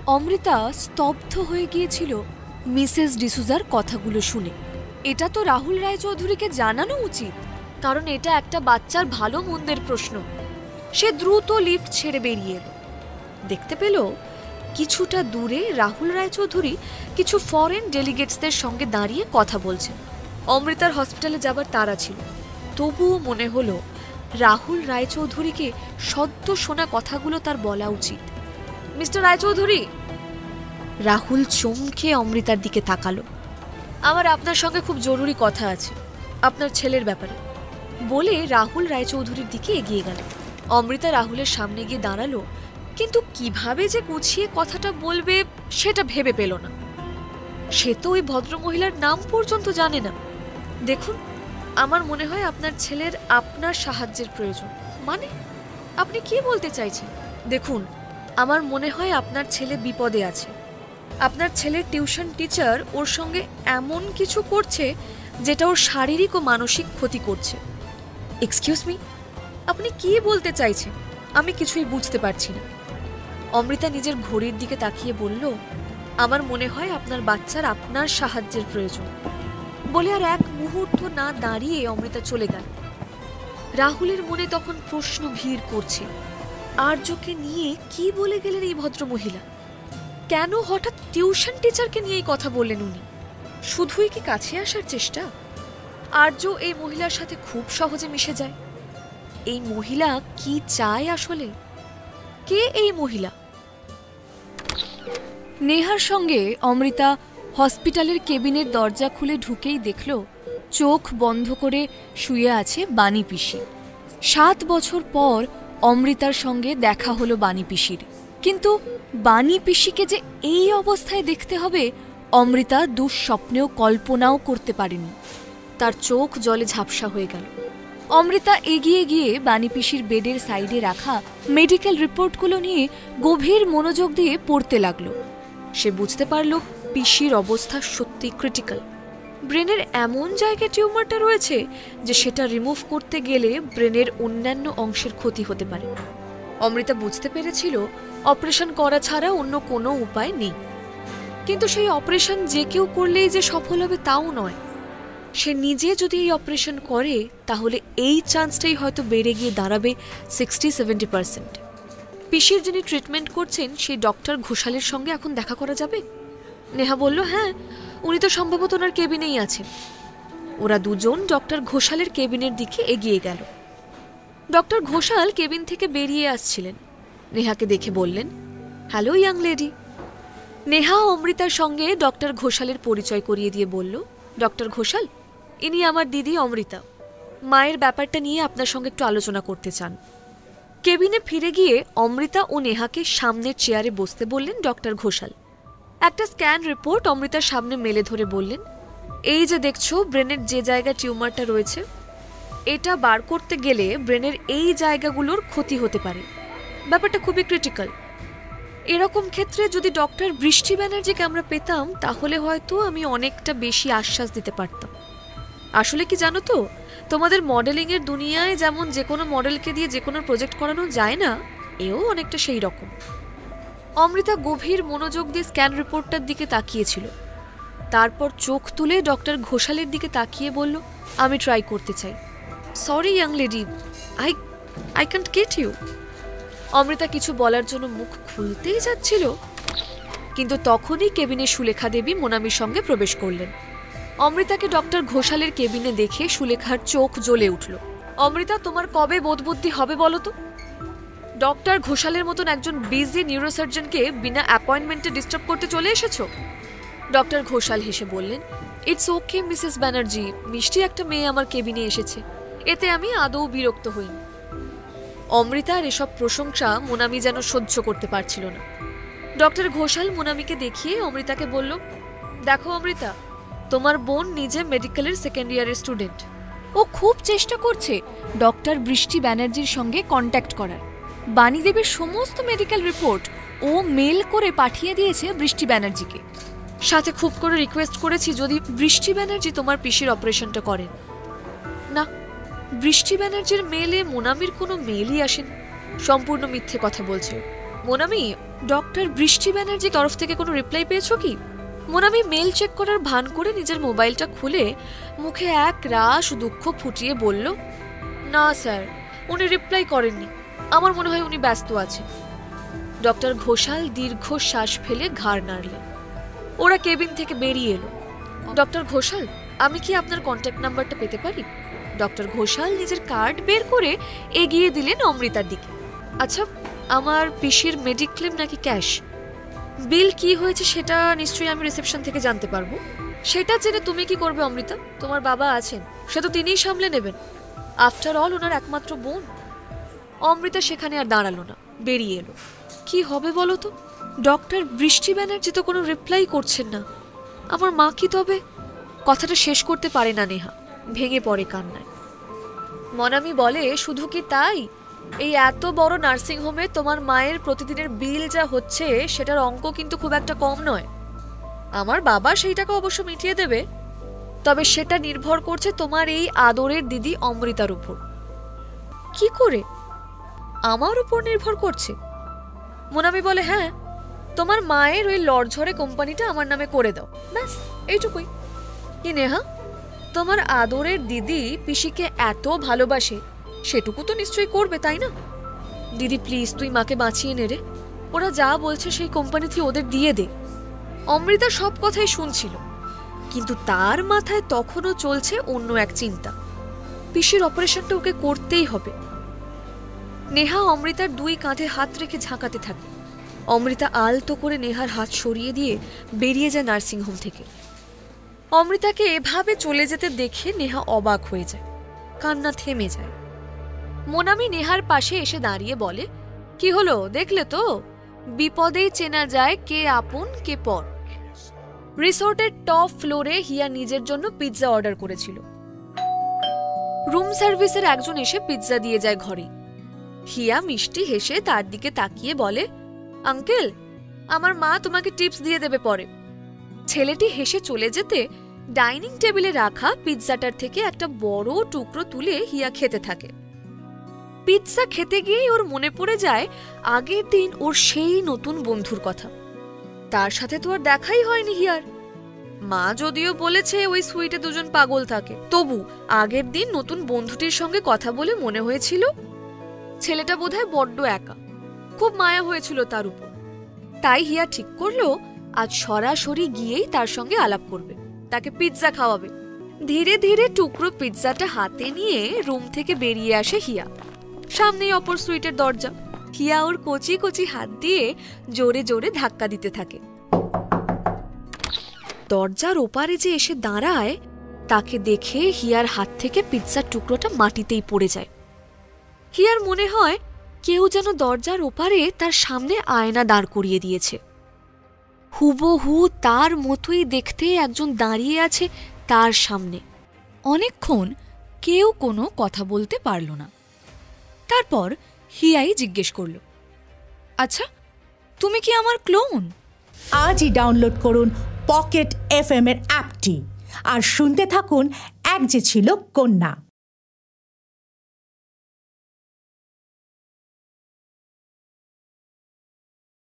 অমৃতা স্তব্ধ হয়ে গিয়েছিল মিসেস ডিসুজার কথাগুলো শুনে। এটা তো রাহুল রায়চৌধুরীকে জানানো উচিত, কারণ এটা একটা বাচ্চার ভালো মন্দের প্রশ্ন। সে দ্রুত লিফট ছেড়ে বেরিয়ে এলো। দেখতে পেল কিছুটা দূরে রাহুল রায়চৌধুরী কিছু ফরেন ডেলিগেটসদের সঙ্গে দাঁড়িয়ে কথা বলছেন। অমৃতার হসপিটালে যাবার তাড়া ছিল, তবুও মনে হলো রাহুল রায়চৌধুরীকে সদ্য শোনা কথাগুলো তার বলা উচিত। মিস্টার রায়চৌধুরী। রাহুল চমকে অমৃতার দিকে তাকালো। আমার আপনার সঙ্গে খুব জরুরি কথা আছে, আপনার ছেলের ব্যাপারে, বলে রাহুল রায়চৌধুরীর দিকে এগিয়ে গেল। অমৃতা রাহুলের সামনে গিয়ে দাঁড়ালো, কিন্তু কিভাবে যে গুছিয়ে কথাটা বলবে সেটা ভেবে পেল না। সে তো ওই ভদ্রমহিলার নাম পর্যন্ত জানে না। দেখুন, আমার মনে হয় আপনার ছেলের আপনার সাহায্যের প্রয়োজন। মানে আপনি কি বলতে চাইছেন? দেখুন, আমার মনে হয় আপনার ছেলে বিপদে আছে। আপনার ছেলের টিউশন টিচার ওর সঙ্গে এমন কিছু করছে যেটা ওর শারীরিক ও মানসিক ক্ষতি করছে। এক্সকিউজ মি, আপনি কি বলতে চাইছেন? আমি কিছুই বুঝতে পারছি না। অমৃতা নিজের ঘড়ির দিকে তাকিয়ে বলল, আমার মনে হয় আপনার বাচ্চার আপনার সাহায্যের প্রয়োজন, বলে আর এক মুহূর্ত না দাঁড়িয়ে অমৃতা চলে গেল। রাহুলের মনে তখন প্রশ্ন ভিড় করছে, আর্যকে নিয়ে কি বলে গেলেন এই ভদ্রমহিলা? কেন হঠাৎ টিউশন টিচারকে নিয়েই কথা বললেন উনি? শুধুই কি কাছে আসার চেষ্টা? আর্য এই মহিলার সাথে খুব সহজে মিশে যায়। এই মহিলা কি চায় আসলে? কে এই মহিলা? নেহার সঙ্গে অমৃতা হসপিটালের কেবিনের দরজা খুলে ঢুকেই দেখল চোখ বন্ধ করে শুয়ে আছে বানি পিসি। 7 বছর পর অমৃতার সঙ্গে দেখা হলো বানি পিসির, কিন্তু বানি পিসিকে যে এই অবস্থায় দেখতে হবে অমৃতা দুঃস্বপ্নেও কল্পনাও করতে পারেনি। তার চোখ জলে ঝাপসা হয়ে গেল। অমৃতা এগিয়ে গিয়ে বানি পিসির বেডের সাইডে রাখা মেডিকেল রিপোর্টগুলো নিয়ে গভীর মনোযোগ দিয়ে পড়তে লাগলো। সে বুঝতে পারল পিসির অবস্থা সত্যি ক্রিটিক্যাল। ব্রেনের এমন জায়গায় টিউমারটা রয়েছে যে সেটা রিমুভ করতে গেলে ব্রেনের অন্যান্য অংশের ক্ষতি হতে পারে। অমৃতা বুঝতে পেরেছিল অপারেশন করা ছাড়া অন্য কোনো উপায় নেই, কিন্তু সেই অপারেশন যে কেউ করলেই যে সফল হবে তাও নয়। সে নিজে যদি এই অপারেশন করে তাহলে এই চান্সটাই হয়তো বেড়ে গিয়ে দাঁড়াবে 60-70%। পিসির যিনি ট্রিটমেন্ট করছেন সেই ডক্টর ঘোষালের সঙ্গে এখন দেখা করা যাবে? নেহা বলল, হ্যাঁ, উনি তো সম্ভবত ওনার কেবিনেই আছেন। ওরা দুজন ডক্টর ঘোষালের কেবিনের দিকে এগিয়ে গেল। ডক্টর ঘোষাল কেবিন থেকে বেরিয়ে আসছিলেন। নেহাকে দেখে বললেন, হ্যালো ইয়াং লেডি। নেহা অমৃতার সঙ্গে ডক্টর ঘোষালের পরিচয় করিয়ে দিয়ে বলল, ডক্টর ঘোষাল, ইনি আমার দিদি অমৃতা। মায়ের ব্যাপারটা নিয়ে আপনার সঙ্গে একটু আলোচনা করতে চান। কেবিনে ফিরে গিয়ে অমৃতা ও নেহাকে সামনের চেয়ারে বসতে বললেন ডক্টর ঘোষাল। একটা স্ক্যান রিপোর্ট অমৃতার সামনে মেলে ধরে বললেন, এই যে দেখছো ব্রেনের যে জায়গায় টিউমারটা রয়েছে, এটা বার করতে গেলে ব্রেনের এই জায়গাগুলোর ক্ষতি হতে পারে। ব্যাপারটা খুবই ক্রিটিক্যাল। এরকম ক্ষেত্রে যদি ডক্টর বৃষ্টি ব্যানার্জিকে আমরা পেতাম তাহলে হয়তো আমি অনেকটা বেশি আশ্বাস দিতে পারতাম। আসলে কি জানো তো, তোমাদের মডেলিংয়ের দুনিয়ায় যেমন যে কোনো মডেলকে দিয়ে যে কোনো প্রজেক্ট করানো যায় না, এও অনেকটা সেই রকম। অমৃতা গভীর মনোযোগ দিয়ে স্ক্যান রিপোর্টটার দিকে তাকিয়েছিল। তারপর চোখ তুলে ডক্টর ঘোষালের দিকে তাকিয়ে বলল, আমি ট্রাই করতে চাই। Sorry young lady, I can't get you. Amrita কিছু বলার জন্য মুখ খুলতেই যাচ্ছিল, কিন্তু তখনই কেবিনে সুলেখা দেবী মোনামির সঙ্গে প্রবেশ করলেন। অমৃতাকে ডক্টর ঘোষালের কেবিনে দেখে সুলেখার চোখ জ্বলে উঠল। অমৃতা, তোমার কবে বোধবুদ্ধি হবে বলো তো? ডক্টর ঘোষালের মতন একজন বিজি নিউরোসার্জনকে বিনা অ্যাপয়েন্টমেন্টে ডিস্টার্ব করতে চলে এসেছো? ডক্টর ঘোষাল হেসে বললেন, ইটস ওকে মিসেস ব্যানার্জি, মিষ্টি একটা মেয়ে আমার কেবিনে এসেছে, এতে আমি আদৌ বিরক্ত হইনি। অমৃতার এসব প্রশংসা মোনামি যেন সহ্য করতে পারছিল না। ডক্টর ঘোষাল মোনামিকে দেখিয়ে অমৃতাকে বলল, দেখো অমৃতা, তোমার বোন নিজে মেডিকেলের সেকেন্ড ইয়ারের স্টুডেন্ট। ও খুব চেষ্টা করছে ডক্টর বৃষ্টি ব্যানার্জির সঙ্গে কন্ট্যাক্ট করার। বাণীদেবীর সমস্ত মেডিকেল রিপোর্ট ও মেল করে পাঠিয়ে দিয়েছে বৃষ্টি ব্যানার্জিকে। সাথে খুব করে রিকোয়েস্ট করেছি যদি বৃষ্টি ব্যানার্জি তোমার পিসির অপারেশনটা করেন। না, বৃষ্টি ব্যানার্জির মেলে মোনামির কোনো মেলই আসেনি। সম্পূর্ণ মিথ্যে কথা বলছে। মোনামি, ডক্টর বৃষ্টি ব্যানার্জি তরফ থেকে কোনো রিপ্লাই পেয়েছো কি? মোনামি মেল চেক করার ভান করে নিজের মোবাইলটা খুলে মুখে এক রাশ দুঃখ ফুটিয়ে বলল, না স্যার, উনি রিপ্লাই করেননি, আমার মনে হয় উনি ব্যস্ত আছেন। ডক্টর ঘোষাল দীর্ঘশ্বাস ফেলে ঘাড় নাড়লেন। ওরা কেবিন থেকে বেরিয়ে এলো। ডক্টর ঘোষাল, আমি কি আপনার কন্ট্যাক্ট নাম্বারটা পেতে পারি? ডক্টর ঘোষাল নিজের কার্ড বের করে এগিয়ে দিলেন অমৃতার দিকে। আচ্ছা, আমার পিসির মেডিক্লেম নাকি ক্যাশ? বিল কি হয়েছে সেটা নিশ্চয়ই আমি রিসেপশন থেকে জানতে পারবো। সেটা জেনে তুমি কি করবে অমৃতা? তোমার বাবা আছেন, সে তো তিনিই সামলে নেবেন। আফটার অল ওনার একমাত্র বোন। অমৃতা সেখানে আর দাঁড়ালো না, বেরিয়ে এলো। কি হবে বলো তো? ডক্টর বৃষ্টি ব্যানার্জি তো কোনো রিপ্লাই করছেন না। আমার মা কি তবে? কথাটা শেষ করতে পারে না নেহা, ভেঙে পড়ে কান্নায়। মনামি বলে, শুধু কি তাই, এই এত বড় নার্সিংহোমে তোমার মায়ের প্রতিদিনের বিল যা হচ্ছে সেটার অঙ্ক কিন্তু খুব একটা কম নয়। আমার বাবা সেই টাকা অবশ্য মিটিয়ে দেবে, তবে সেটা নির্ভর করছে তোমার এই আদরের দিদি অমৃতার উপর। কি করে? আমার উপর নির্ভর করছে? মোনামি বলে, হ্যাঁ, তোমার মায়ের ওই লড়ঝড়ে কোম্পানিটা আমার নামে করে দাও, ব্যাস এইটুকুই। কি নেহা, তোমার আদরের দিদি পিসিকে এত ভালোবাসে, সেটুকু তো নিশ্চয়ই করবে, তাই না? দিদি প্লিজ, তুই মাকে বাঁচিয়ে নে রে, ওরা যা বলছে সেই কোম্পানি তুই ওদের দিয়ে দে। অমৃতা সব কথাই শুনছিল, কিন্তু তার মাথায় তখনও চলছে অন্য এক চিন্তা। পিসির অপারেশনটা ওকে করতেই হবে। নেহা অমৃতার দুই কাঁধে হাত রেখে ঝাঁকাতে থাকে। অমৃতা আলতো করে নেহার হাত সরিয়ে দিয়ে বেরিয়ে যায় নার্সিংহোম থেকে। অমৃতাকে এভাবে চলে যেতে দেখে নেহা অবাক হয়ে যায়, কান্না থেমে যায়। মোনামি নেহার পাশে এসে দাঁড়িয়ে বলে, কি হলো দেখলে তো? বিপদেই চেনা যায় কে আপন কে পর। রিসোর্টের টপ ফ্লোরে হিয়া নিজের জন্য পিৎজা অর্ডার করেছিল। রুম সার্ভিসের একজন এসে পিৎজা দিয়ে যায় ঘরে। হিয়া মিষ্টি হেসে তার দিকে তাকিয়ে বলে, আঙ্কেল, আমার মা তোমাকে টিপস দিয়ে দেবে পরে। ছেলেটি হেসে চলে যেতে ডাইনিং টেবিলে রাখা পিৎজাটার থেকে একটা বড় টুকরো তুলে হিয়া খেতে থাকে। পিৎজা খেতে গিয়েই ওর মনে পড়ে যায় আগের দিন ওর সেই নতুন বন্ধুর কথা। তার সাথে তো আর দেখাই হয়নি হিয়ার। মা যদিও বলেছে ওই সুইটে দুজন পাগল থাকে, তবু আগের দিন নতুন বন্ধুটির সঙ্গে কথা বলে মনে হয়েছিল ছেলেটা বোধহয় বড্ড একা, খুব মায়া হয়েছিল তার উপর। তাই হিয়া ঠিক করলো আজ সরাসরি গিয়েই তার সঙ্গে আলাপ করবে, তাকে পিৎজা খাওয়াবে। ধীরে ধীরে টুকরো পিৎজাটা হাতে নিয়ে রুম থেকে বেরিয়ে আসে হিয়া। সামনেই অপর সুইটের দরজা। হিয়া ওর কচি কচি হাত দিয়ে জোরে জোরে ধাক্কা দিতে থাকে। দরজার ওপারে যে এসে দাঁড়ায় তাকে দেখে হিয়ার হাত থেকে পিৎজার টুকরোটা মাটিতেই পড়ে যায়। হিয়ার মনে হয় কেউ যেন দরজার ওপারে তার সামনে আয়না দাঁড় করিয়ে দিয়েছে। হুবহু তার মতোই দেখতে একজন দাঁড়িয়ে আছে তার সামনে। অনেকক্ষণ কেউ কোনো কথা বলতে পারল না। তারপর হিয়াই জিজ্ঞেস করল, আচ্ছা, তুমি কি আমার ক্লোন? আজই ডাউনলোড করুন পকেট FM এর অ্যাপটি আর শুনতে থাকুন এক যে ছিল কন্যা।